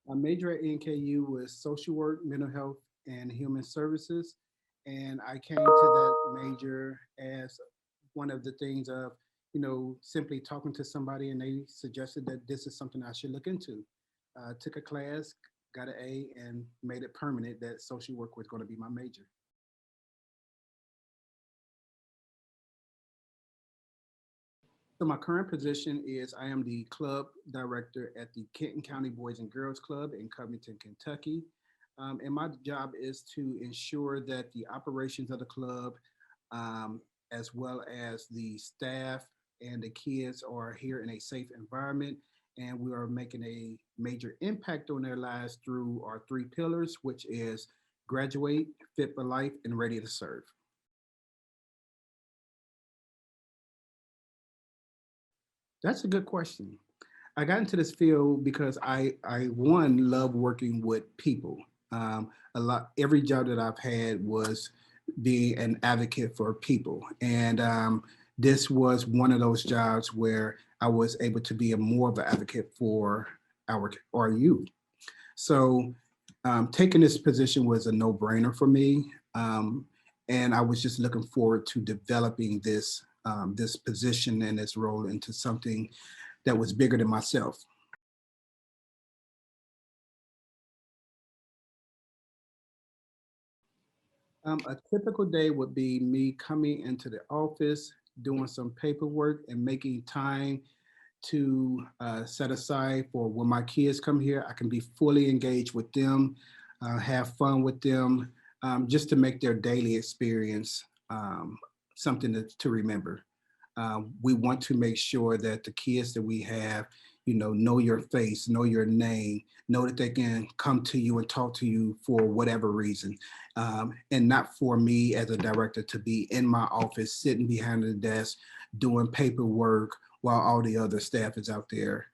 My major at NKU was social work, mental health, and human services. And I came to that major as one of the things of, simply talking to somebody and they suggested that this is something I should look into. Took a class, got an A, and made it permanent that social work was going to be my major. So my current position is I am the club director at the Kenton County Boys and Girls Club in Covington, Kentucky. And my job is to ensure that the operations of the club, as well as the staff and the kids, are here in a safe environment. And we are making a major impact on their lives through our three pillars, which is graduate, fit for life, and ready to serve. That's a good question. I got into this field because I one love working with people. Every job that I've had was being an advocate for people, and this was one of those jobs where I was able to be a more of an advocate for our youth. So taking this position was a no brainer for me, and I was just looking forward to developing this position and this role into something that was bigger than myself. A typical day would be me coming into the office, doing some paperwork, and making time to set aside for when my kids come here. I can be fully engaged with them, have fun with them, just to make their daily experience something to remember. We want to make sure that the kids that we have, know your face, know your name, know that they can come to you and talk to you for whatever reason. And not for me as a director to be in my office, sitting behind the desk, doing paperwork while all the other staff is out there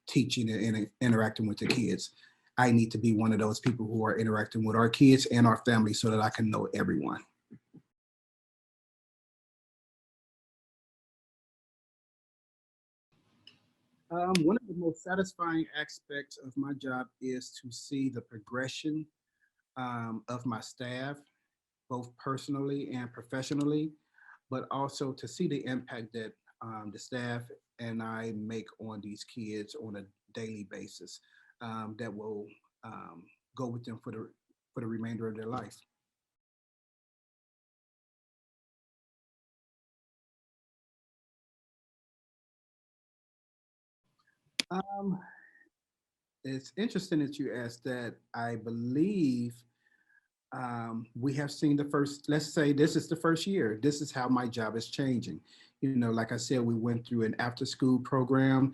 teaching and interacting with the kids. I need to be one of those people who are interacting with our kids and our family so that I can know everyone. One of the most satisfying aspects of my job is to see the progression of my staff, both personally and professionally, but also to see the impact that the staff and I make on these kids on a daily basis that will um, go with them for the remainder of their life. Um, it's interesting that you asked that. I believe we have seen the first, let's say this is the first year. This is how my job is changing. Like I said, we went through an after school program,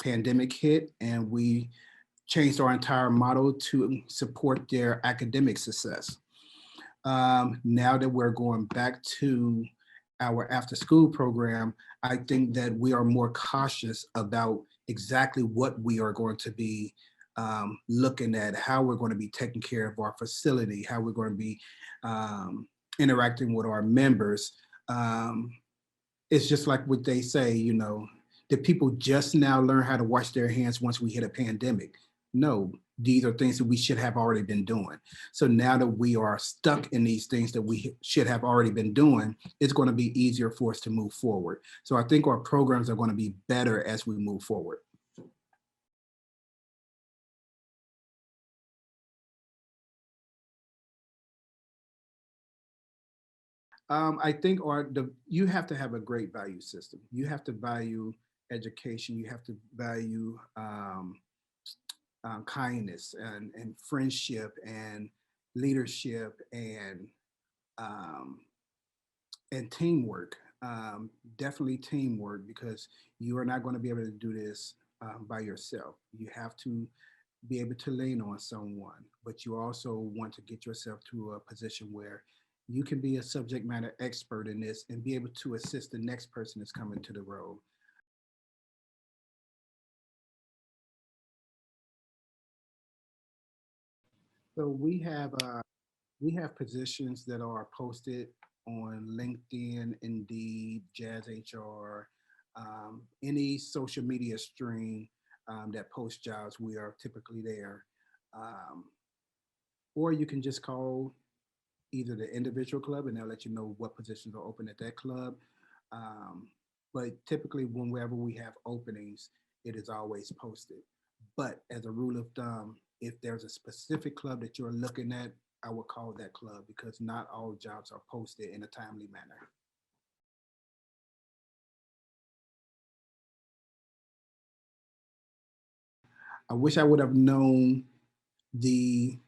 pandemic hit, and we changed our entire model to support their academic success. Now that we're going back to our after school program, I think that we are more cautious about exactly what we are going to be looking at, how we're going to be taking care of our facility, how we're going to be um, interacting with our members. Um, it's just like what they say, did people just now learn how to wash their hands once we hit a pandemic? No, these are things that we should have already been doing. So now that we are stuck in these things that we should have already been doing, it's going to be easier for us to move forward. So I think our programs are going to be better as we move forward. I think you have to have a great value system. You have to value education. You have to value kindness and friendship and leadership um, and teamwork. Definitely teamwork because you are not going to be able to do this by yourself. You have to be able to lean on someone, but you also want to get yourself to a position where you can be a subject matter expert in this and be able to assist the next person that's coming to the role. So we have positions that are posted on LinkedIn, Indeed, Jazz HR, any social media stream. that post jobs, we are typically there. Um, or you can just call either the individual club and they'll let you know what positions are open at that club. Um, but typically, whenever we have openings, it is always posted. But as a rule of thumb, if there's a specific club that you're looking at, I would call that club because not all jobs are posted in a timely manner. I wish I would have known the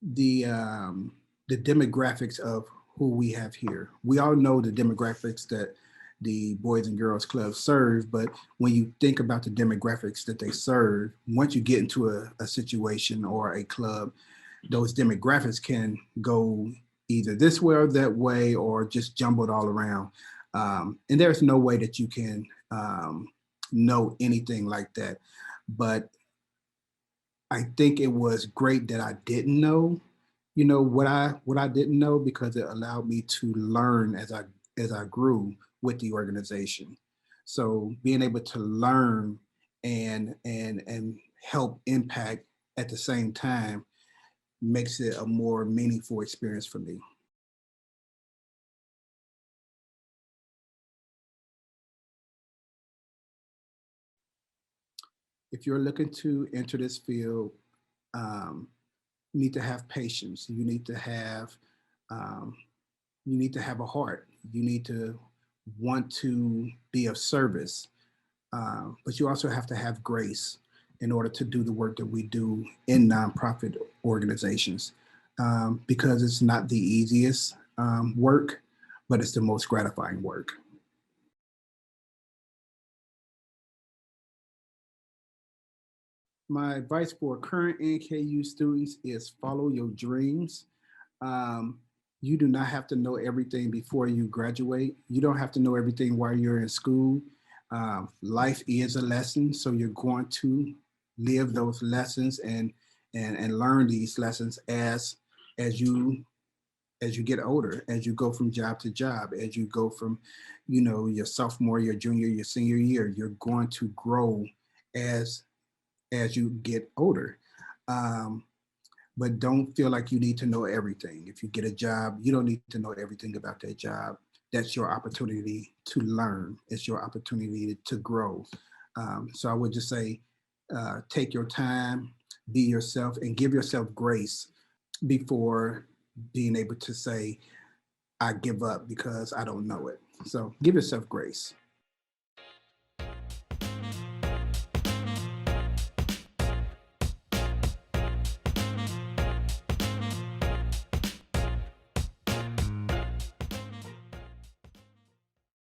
the um, the demographics of who we have here. We all know the demographics that the Boys and Girls Club serve, but when you think about the demographics that they serve, once you get into a situation or a club, those demographics can go either this way or that way or just jumbled all around. And there's no way that you can know anything like that. But I think it was great that I didn't know, what I didn't know because it allowed me to learn as I grew with the organization. So being able to learn and help impact at the same time makes it a more meaningful experience for me. If you're looking to enter this field, um, you need to have patience. Um, you need to have a heart. You need to want to be of service, but you also have to have grace in order to do the work that we do in nonprofit organizations, because it's not the easiest work, but it's the most gratifying work. My advice for current NKU students is follow your dreams. Um, you do not have to know everything before you graduate. You don't have to know everything while you're in school. Life is a lesson, so you're going to live those lessons and learn these lessons as you as you get older, as you go from job to job, as you go from, your sophomore, your junior, your senior year, you're going to grow as as you get older. Um, but don't feel like you need to know everything. If you get a job, you don't need to know everything about that job. That's your opportunity to learn. It's your opportunity to grow. So I would just say, take your time, be yourself, and give yourself grace before being able to say, I give up because I don't know it. So give yourself grace.